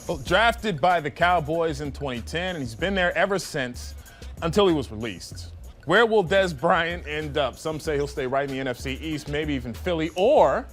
Well, drafted by the Cowboys in 2010, and he's been there ever since until he was released. Where will Dez Bryant end up? Some say he'll stay right in the NFC East, maybe even Philly. Or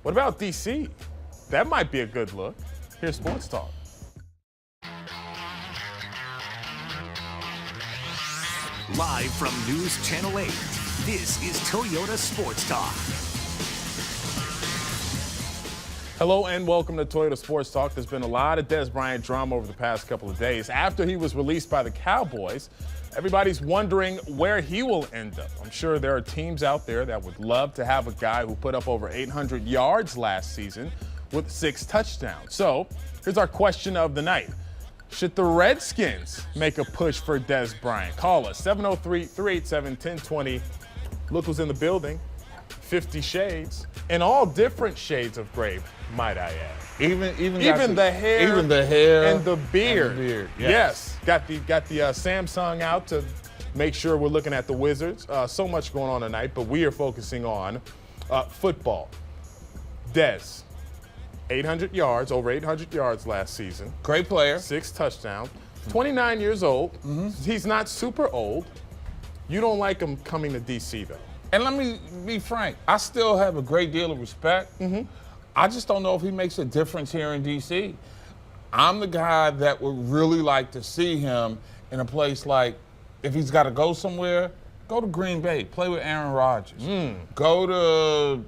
what about D.C.? That might be a good look. Here's Sports Talk. Live from Newschannel 8, this is Toyota Sports Talk. Hello and welcome to Toyota Sports Talk. There's been a lot of Dez Bryant drama over the past couple of days. After he was released by the Cowboys, everybody's wondering where he will end up. I'm sure there are teams out there that would love to have a guy who put up over 800 yards last season with 6 touchdowns. So here's our question of the night. Should the Redskins make a push for Dez Bryant? Call us, 703-387-1020. Look who's in the building. 50 shades, and all different shades of gray, might I add. Even the hair, and the beard. Yes. Got the Samsung out to make sure we're looking at the Wizards. So much going on tonight, but we are focusing on football. Dez, 800 yards, over 800 yards last season. Great player. 6 touchdowns. 29 years old. Mm-hmm. He's not super old. You don't like him coming to D.C. though. And let me be frank, I still have a great deal of respect. Mm-hmm. I just don't know if he makes a difference here in D.C. I'm the guy that would really like to see him in a place like, if he's got to go somewhere, go to Green Bay, play with Aaron Rodgers. Go to,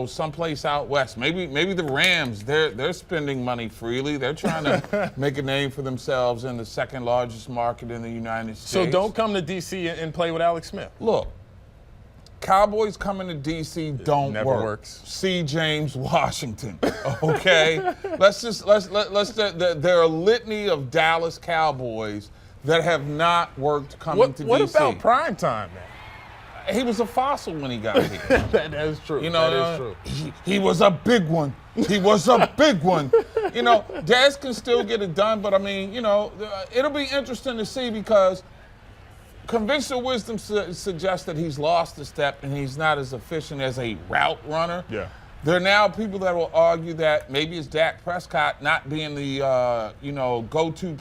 someplace out west. Maybe the Rams, they're spending money freely. They're trying to make a name for themselves in the second largest market in the United States. So don't come to D.C. and play with Alex Smith. Look, Cowboys coming to D.C. don't Never work. works. See James Washington, okay? There are a litany of Dallas Cowboys that have not worked coming to D.C. What about prime time, man? He was a fossil when he got here. That is true. That is true. He was a big one. He was a big one. Dez can still get it done, but it'll be interesting to see because conventional wisdom suggests that he's lost a step and he's not as efficient as a route runner. Yeah. There are now people that will argue that maybe it's Dak Prescott not being the go-to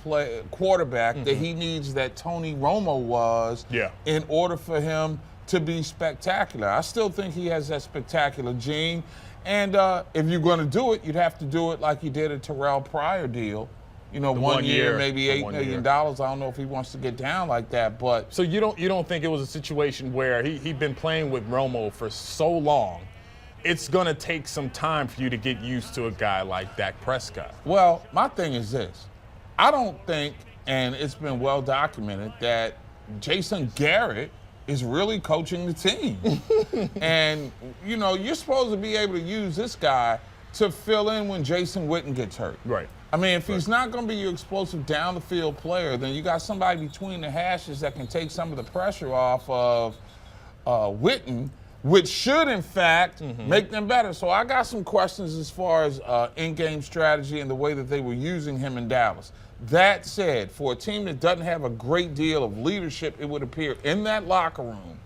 quarterback that he needs that Tony Romo was in order for him to be spectacular. I still think he has that spectacular gene. And if you're going to do it, you'd have to do it like you did a Terrell Pryor deal. 1 year, maybe $8 million. I don't know if he wants to get down like that, but so you don't think it was a situation where he'd been playing with Romo for so long, it's going to take some time for you to get used to a guy like Dak Prescott? Well, my thing is this. I don't think, and it's been well documented, that Jason Garrett is really coaching the team. And, you're supposed to be able to use this guy to fill in when Jason Witten gets hurt. Right. I mean, if he's not going to be your explosive down-the-field player, then you got somebody between the hashes that can take some of the pressure off of Witten, which should, in fact, make them better. So I got some questions as far as in-game strategy and the way that they were using him in Dallas. That said, for a team that doesn't have a great deal of leadership, it would appear, in that locker room,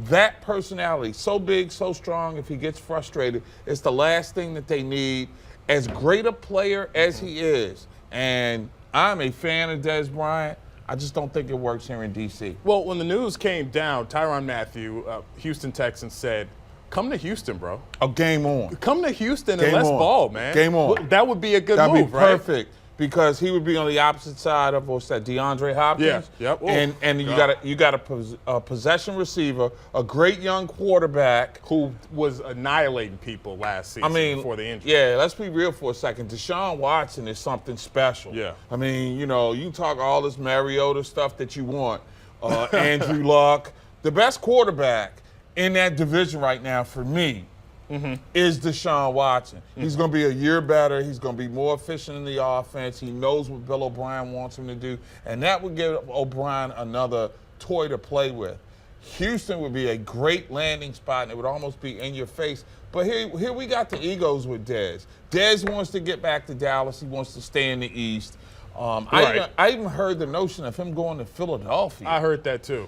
that personality, so big, so strong, if he gets frustrated, it's the last thing that they need. As great a player as he is, and I'm a fan of Dez Bryant, I just don't think it works here in D.C. Well, when the news came down, Tyrann Mathieu, Houston Texans, said, come to Houston, bro. Oh, game on. Come to Houston and let's ball, man. Game on. That would be a good That'd move, be right? perfect. Because he would be on the opposite side of DeAndre Hopkins. Yeah. Yep. And you got a possession receiver, a great young quarterback who was annihilating people last season before the injury. Yeah, let's be real for a second. Deshaun Watson is something special. Yeah. I mean, you talk all this Mariota stuff that you want. Andrew Luck. The best quarterback in that division right now for me is Deshaun Watson. He's going to be a year better. He's going to be more efficient in the offense. He knows what Bill O'Brien wants him to do. And that would give O'Brien another toy to play with. Houston would be a great landing spot, and it would almost be in your face. But here we got the egos with Dez. Dez wants to get back to Dallas. He wants to stay in the East. I even heard the notion of him going to Philadelphia. I heard that too.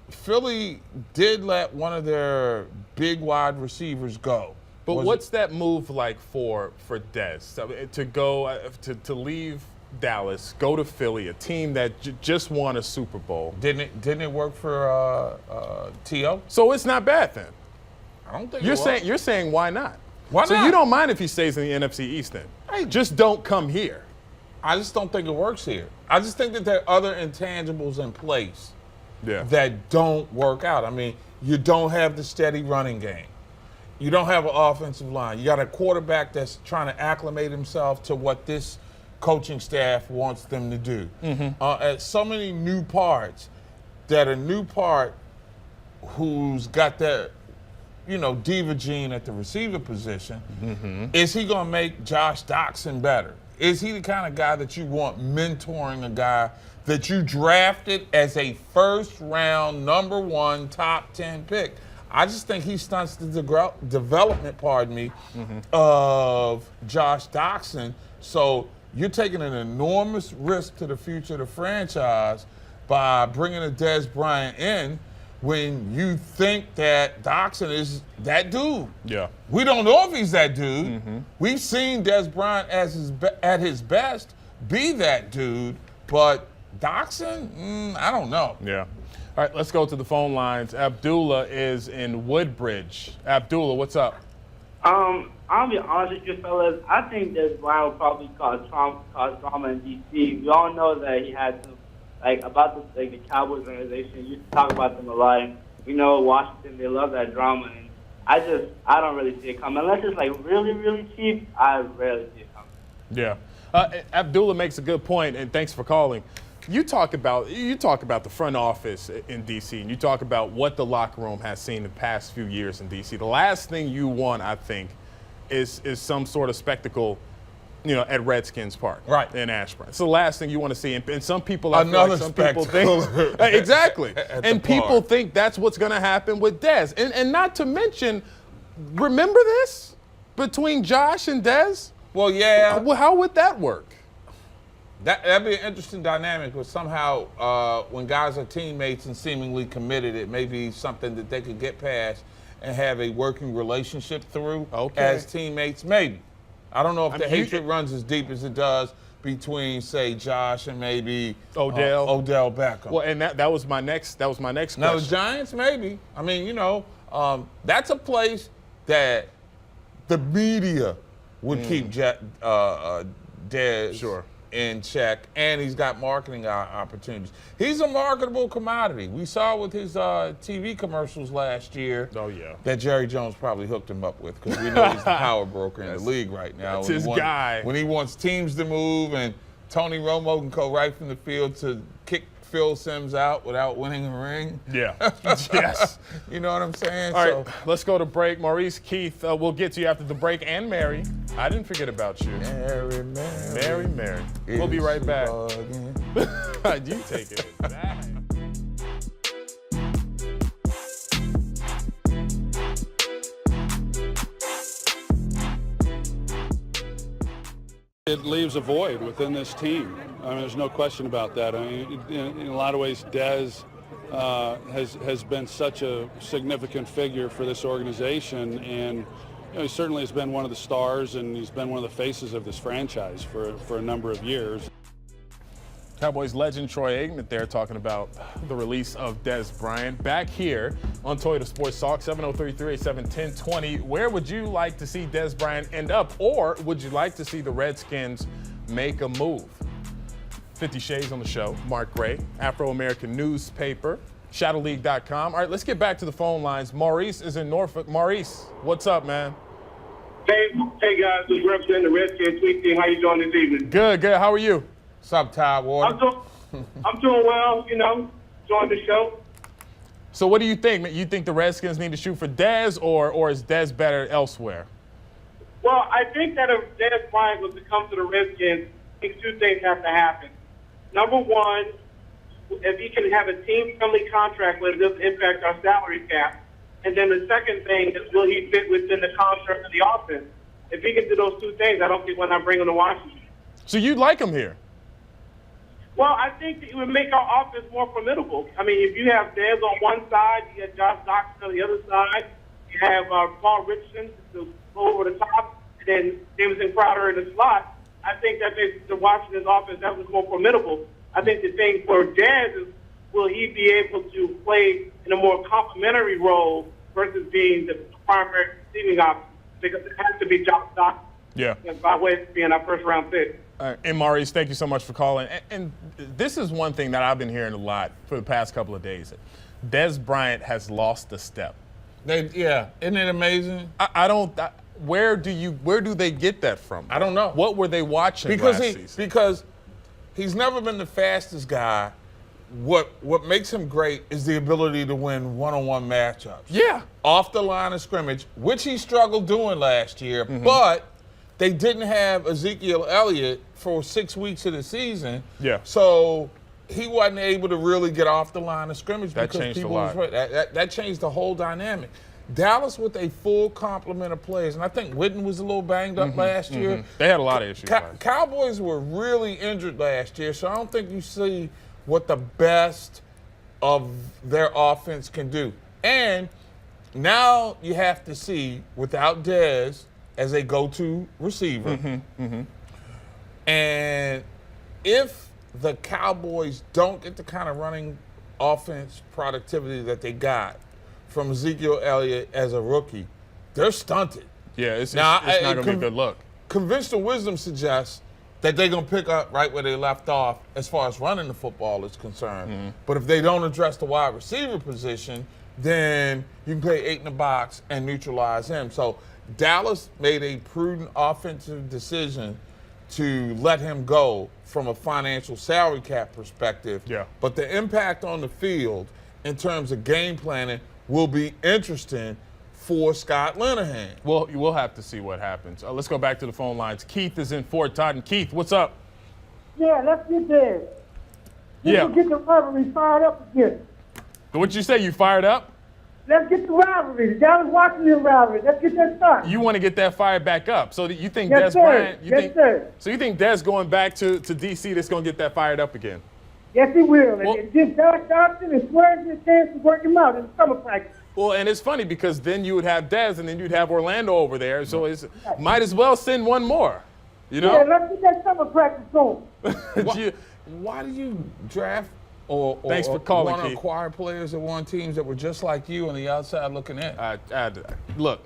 Philly did let one of their big wide receivers go. But what's that move like for Dez? So, to go to leave Dallas, go to Philly, a team that just won a Super Bowl. Didn't it work for T.O.? So it's not bad then. I don't think You're saying why not? Why so not? You don't mind if he stays in the NFC East then? Hey, just don't come here. I just don't think it works here. I just think that there are other intangibles in place Yeah. that don't work out. I mean, you don't have the steady running game. You don't have an offensive line. You got a quarterback that's trying to acclimate himself to what this coaching staff wants them to do. So many new parts that a new part who's got that, diva gene at the receiver position. Is he going to make Josh Doctson better? Is he the kind of guy that you want mentoring a guy that you drafted as a first-round, #1, top 10 pick? I just think he stunts the development, of Josh Doctson. So you're taking an enormous risk to the future of the franchise by bringing a Dez Bryant in when you think that Doctson is that dude. Yeah. We don't know if he's that dude. We've seen Dez Bryant at his best be that dude, but Doctson, I don't know. Yeah. All right, let's go to the phone lines. Abdullah is in Woodbridge. Abdullah, what's up? I'll be honest with you, fellas. I think Dez Bryant will probably cause drama in D.C. We all know that he had some, about the Cowboys organization. You used to talk about them a lot. We know Washington, they love that drama. And I don't really see it coming. Unless it's really, really cheap, I rarely see it coming. Yeah. Abdullah makes a good point, and thanks for calling. You talk about the front office in D.C., and you talk about what the locker room has seen the past few years in D.C. The last thing you want, I think, is some sort of spectacle, at Redskins Park, right, in Ashburn. It's the last thing you want to see, and some people, people think exactly, and people think that's what's going to happen with Dez, and not to mention, remember this between Josh and Dez? Well, yeah. Well, how would that work? That'd be an interesting dynamic, but somehow when guys are teammates and seemingly committed, it may be something that they could get past and have a working relationship through as teammates, maybe. I don't know if the hatred runs as deep as it does between, say, Josh and maybe Odell Beckham. Well, and that was my next question. Now, the Giants, maybe. I mean, that's a place that the media would keep Dez in check, and he's got marketing opportunities. He's a marketable commodity. We saw with his TV commercials last year that Jerry Jones probably hooked him up with, because we know he's the power broker in the league right now. That's his guy. When he wants teams to move, and Tony Romo can go right from the field to kick Phil Simms out without winning a ring. Yeah. Yes. You know what I'm saying? All right, let's go to break. Maurice, Keith, we'll get to you after the break. And Mary. I didn't forget about you. Mary. We'll be right back. You take it back. It leaves a void within this team. I mean, there's no question about that. I mean, in a lot of ways, Dez has been such a significant figure for this organization, and he certainly has been one of the stars, and he's been one of the faces of this franchise for a number of years. Cowboys legend Troy Aikman there talking about the release of Dez Bryant. Back here on Toyota Sports Talk, 703-387-1020. Where would you like to see Dez Bryant end up, or would you like to see the Redskins make a move? 50 Shades on the show, Mark Gray, Afro-American newspaper, shadowleague.com. All right, let's get back to the phone lines. Maurice is in Norfolk. Maurice, what's up, man? Hey guys, this is representing the Redskins tweet team. How you doing this evening? Good. How are you? What's up, Todd Ward? I'm doing well, enjoying the show. So what do you think? You think the Redskins need to shoot for Dez, or is Dez better elsewhere? Well, I think that if Dez Bryant was to come to the Redskins, I think two things have to happen. Number one, if he can have a team-friendly contract where it doesn't impact our salary cap. And then the second thing is, will he fit within the construct of the offense? If he can do those two things, I don't think we're not bringing him to Washington. So you'd like him here? Well, I think it would make our offense more formidable. I mean, if you have Dez on one side, you have Josh Doctson on the other side, you have Paul Richardson, the go over the top, and then Jameson Crowder in the slot, I think that makes the Washington's offense that was more formidable. I think the thing for Dez is, will he be able to play in a more complementary role versus being the primary receiving option? Because it has to be Josh Dock. Yeah. By way of being our first-round pick. And Maurice, thank you so much for calling. And this is one thing that I've been hearing a lot for the past couple of days. Dez Bryant has lost a step. Isn't it amazing? Where do they get that from? I don't know. What were they watching last season? Because he's never been the fastest guy. What makes him great is the ability to win one-on-one matchups. Yeah. Off the line of scrimmage, which he struggled doing last year, but they didn't have Ezekiel Elliott for 6 weeks of the season. Yeah. So he wasn't able to really get off the line of scrimmage. That because changed a people lot. That changed the whole dynamic. Dallas with a full complement of players, and I think Witten was a little banged up last year. They had a lot of issues. Cowboys were really injured last year, so I don't think you see what the best of their offense can do. And now you have to see, without Dez as a go-to receiver, and if the Cowboys don't get the kind of running offense productivity that they got from Ezekiel Elliott as a rookie, they're stunted. Yeah, it's not going to be a good look. Conventional wisdom suggests that they're going to pick up right where they left off as far as running the football is concerned. But if they don't address the wide receiver position, then you can play 8 in the box and neutralize him. So Dallas made a prudent offensive decision to let him go from a financial salary cap perspective. Yeah. But the impact on the field in terms of game planning will be interesting for Scott Linehan. Well, we'll have to see what happens. Let's go back to the phone lines. Keith is in Fort Todd. And Keith, what's up? Yeah, let's get there. Let's get the rivalry fired up again. What'd you say? You fired up? Let's get the rivalry, the Dallas Washington rivalry. Let's get that started. You want to get that fired back up. So you think Yes, Dez sir. Bryant? Yes, sir. So you think Dez going back to D.C. that's going to get that fired up again? Yes, he will. Well- And give Josh Dobson and Swears a chance to work him out in summer practice. Well, and it's funny because then you would have Dez and then you'd have Orlando over there. So it's might as well send one more. You know? Yeah, let's get that summer practice going. Why do you draft or Thanks for calling, want to Keith. acquire players that won teams that were just like you on the outside looking in? Look,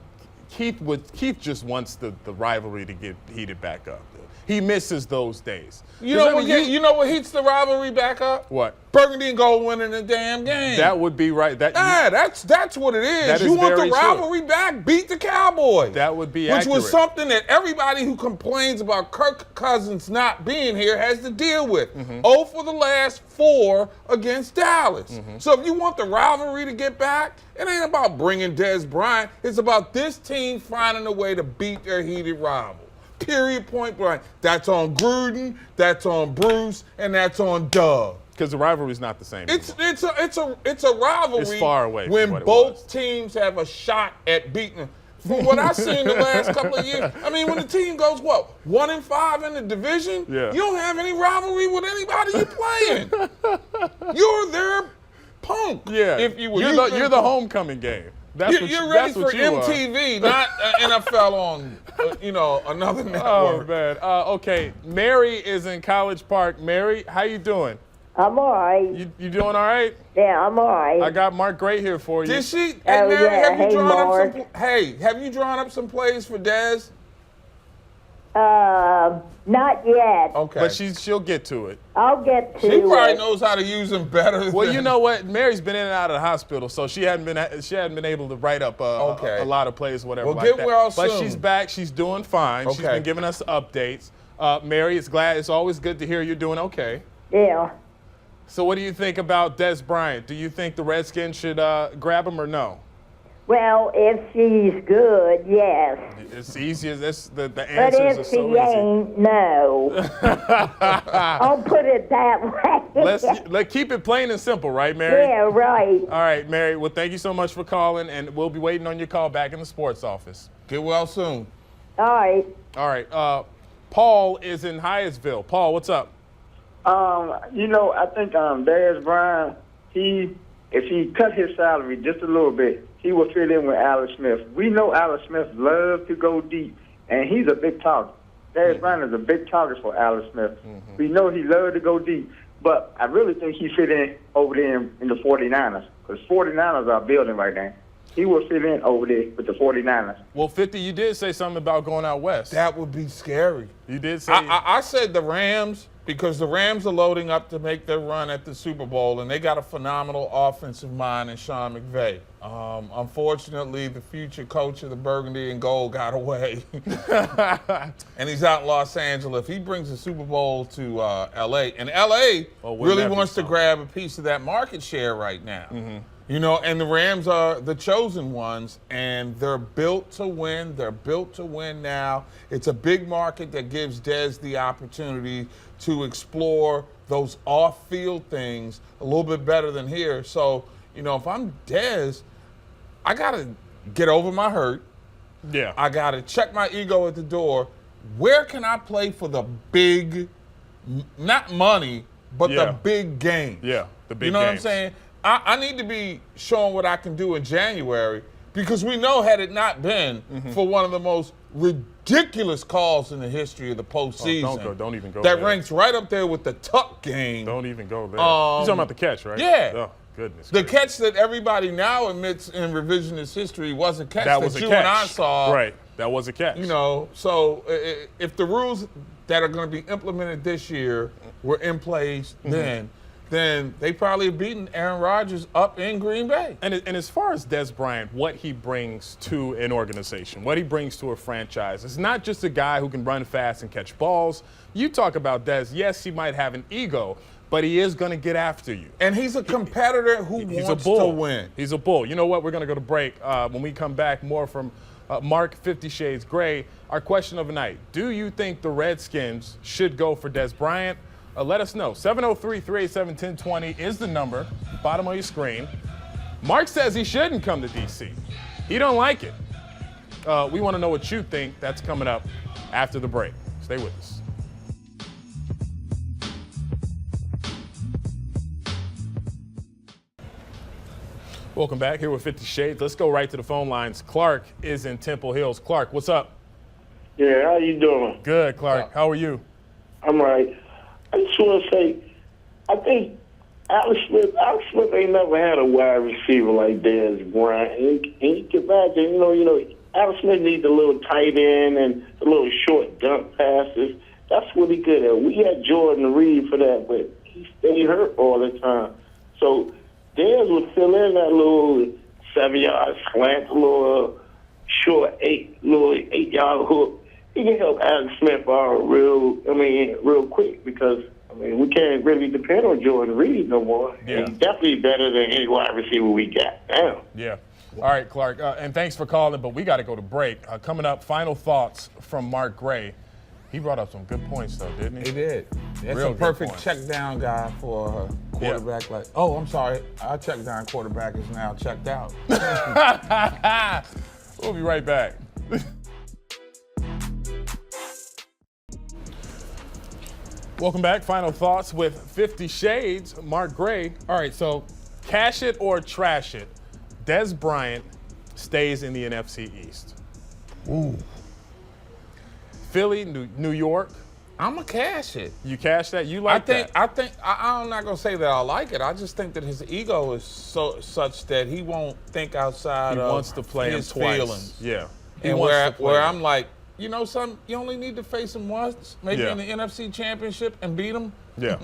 Keith just wants the rivalry to get heated back up. He misses those days. You know what heats the rivalry back up? What? Burgundy and gold winning the damn game. That would be right. That's what it is. That is You want the very true. rivalry back? Beat the Cowboys. That would be Which accurate. was something that everybody who complains about Kirk Cousins not being here has to deal with. 0 for the last 4 against Dallas. So if you want the rivalry to get back, it ain't about bringing Dez Bryant. It's about this team finding a way to beat their heated rival. Period, point blank. That's on Gruden, that's on Bruce, and that's on Doug. Because the rivalry is not the same. It's a rivalry. It's far away from when what it both was. teams have a shot at beating them. From what I've seen the last couple of years, I mean, when the team goes 1-5 in the division, you don't have any rivalry with anybody you're playing. You're their punk. Yeah. if you will. You're the homecoming game. You're ready for MTV, not NFL on another network. Oh man. Okay. Mary is in College Park. Mary, how you doing? I'm all right. You doing all right? Yeah, I'm all right. I got Mark Gray here for you. Did she? Hey, Oh, Mary, yeah. have you Hey, drawn Mark. have you drawn up some plays for Dez? Not yet. Okay. But she'll get to it. I'll get to She probably it. knows how to use them better. Well, than, you know what? Mary's been in and out of the hospital, so she hadn't been able to write up a lot of plays, whatever. Well, like get that. well But soon. she's back. She's doing fine. She's Okay. been giving us updates. Mary, it's always good to hear you're doing okay. Yeah. So, what do you think about Dez Bryant? Do you think the Redskins should grab him or no? Well, if she's good, yes. It's easy as this. The But answers are if she so easy. ain't, no. I'll put it that way. Let's keep it plain and simple, right, Mary? Yeah, right. All right, Mary. Well, thank you so much for calling, and we'll be waiting on your call back in the sports office. Get well soon. All right. All right. Paul is in Hyattsville. Paul, what's up? I think Dez Bryant, he if he cut his salary just a little bit, he will fit in with Alex Smith. We know Alex Smith loves to go deep, and he's a big target. Dez Bryant is a big target for Alex Smith. We know he loves to go deep, but I really think he fit in over there in the 49ers, because 49ers are building right now. He will fit in over there with the 49ers. Well, 50, you did say something about going out west. That would be scary. You did say. I said the Rams, because the Rams are loading up to make their run at the Super Bowl, and they got a phenomenal offensive mind in Sean McVay. Unfortunately, the future coach of the Burgundy and Gold got away, and he's out in Los Angeles. If he brings the Super Bowl to L.A., and L.A. really wants to grab a piece of that market share right now. You know, and the Rams are the chosen ones, and they're built to win. They're built to win now. It's a big market that gives Dez the opportunity to explore those off-field things a little bit better than here. So, you know, if I'm Dez, I got to get over my hurt. Yeah. I got to check my ego at the door. Where can I play for the big, not money, but the big game? Yeah, the big You know games. what I'm saying? I need to be showing what I can do in January, because we know, had it not been for one of the most ridiculous calls in the history of the postseason, don't even go that there. ranks right up there with the tuck game. Don't even go there. You're talking about the catch, right? Yeah. Oh, goodness. The catch that everybody now admits in revisionist history was a catch That was a you catch. and I saw. Right. That was a catch. You know, so if the rules that are going to be implemented this year were in place then they probably have beaten Aaron Rodgers up in Green Bay. And as far as Dez Bryant, what he brings to an organization, what he brings to a franchise, it's not just a guy who can run fast and catch balls. You talk about Dez, yes, he might have an ego, but he is going to get after you. And he's a competitor who wants to win. He's a bull. You know what? We're going to go to break. When we come back, more from Mark 50 Shades Gray. Our question of the night, do you think the Redskins should go for Dez Bryant? Let us know. 703-387-1020 is the number, bottom of your screen. Mark says he shouldn't come to D.C. He don't like it. We want to know what you think. That's coming up after the break. Stay with us. Welcome back. Here with 50 Shades. Let's go right to the phone lines. Clark is in Temple Hills. Clark, what's up? Yeah, how you doing? Good, Clark. How are you? I'm right. I just want to say, I think Alex Smith ain't never had a wide receiver like Dez Bryant. And you can imagine, you know, Alex Smith needs a little tight end and a little short dunk passes. That's what he good at. We had Jordan Reed for that, but he stayed hurt all the time. So Dez would fill in that little 7-yard slant, a little short 8-yard hook. He can help Alex Smith out real quick, because we can't really depend on Jordan Reed no more. Yeah. He's definitely better than any wide receiver we got now. Yeah. All right, Clark, and thanks for calling, but we got to go to break. Coming up, final thoughts from Mark Gray. He brought up some good points, though, didn't he? He did. That's Real a perfect good check down guy for a quarterback. Like, oh, I'm sorry, our check down quarterback is now checked out. We'll be right back. Welcome back. Final thoughts with 50 Shades, Mark Gray. All right, so cash it or trash it. Dez Bryant stays in the NFC East. Ooh. Philly, New York. I'm going to cash it. You cash that? You like that? I'm not going to say that I like it. I just think that his ego is such that he won't think outside of wants to play his him twice. feelings. Yeah. And where I'm like, you know something, you only need to face him once, maybe in the NFC Championship, and beat him. Yeah.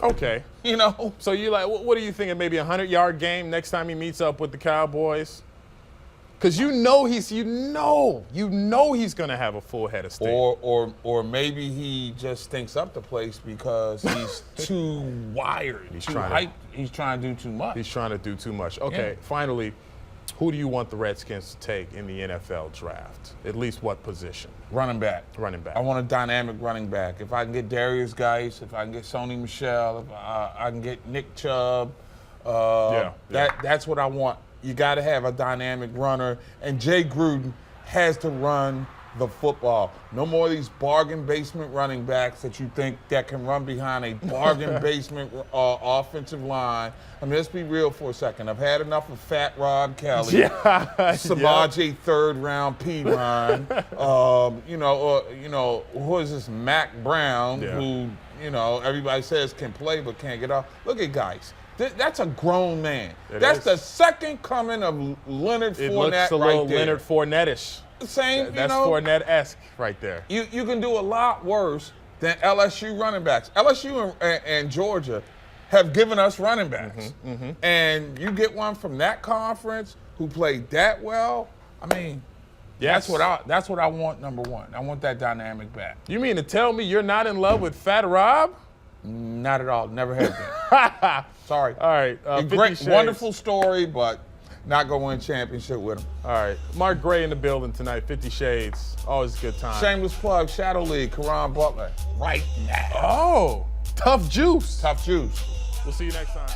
Okay. You know? So you like, what are you thinking? Maybe a 100-yard game next time he meets up with the Cowboys? Because you know he's going to have a full head of steam. Or maybe he just thinks up the place because he's too wired. He's trying to do too much. He's trying to do too much. Okay, Finally, who do you want the Redskins to take in the NFL draft? At least what position? Running back. Running back. I want a dynamic running back. If I can get Darius Geis, if I can get Sony Michel, if I can get Nick Chubb, that's what I want. You got to have a dynamic runner, and Jay Gruden has to run the football. No more of these bargain basement running backs that you think that can run behind a bargain basement offensive line. I mean, let's be real for a second. I've had enough of Fat Rod Kelly, Samaje third-round P-Line, who is this Mac Brown, who, everybody says can play but can't get off. Look at Geis. That's a grown man. That's the second coming of Leonard Fournette. It looks a little Leonard Fournette-ish. Same, That's Fournette-esque right there. You can do a lot worse than LSU running backs. LSU and Georgia have given us running backs. And you get one from that conference who played that well, I mean, that's what I want, number one. I want that dynamic back. You mean to tell me you're not in love with Fat Rob? Not at all. Never have been. Sorry. All right. Great, wonderful story, but not going to win a championship with him. All right. Mark Gray in the building tonight, 50 Shades. Always a good time. Shameless plug, Shadow League, Karan Butler. Right now. Oh, tough juice. Tough juice. We'll see you next time.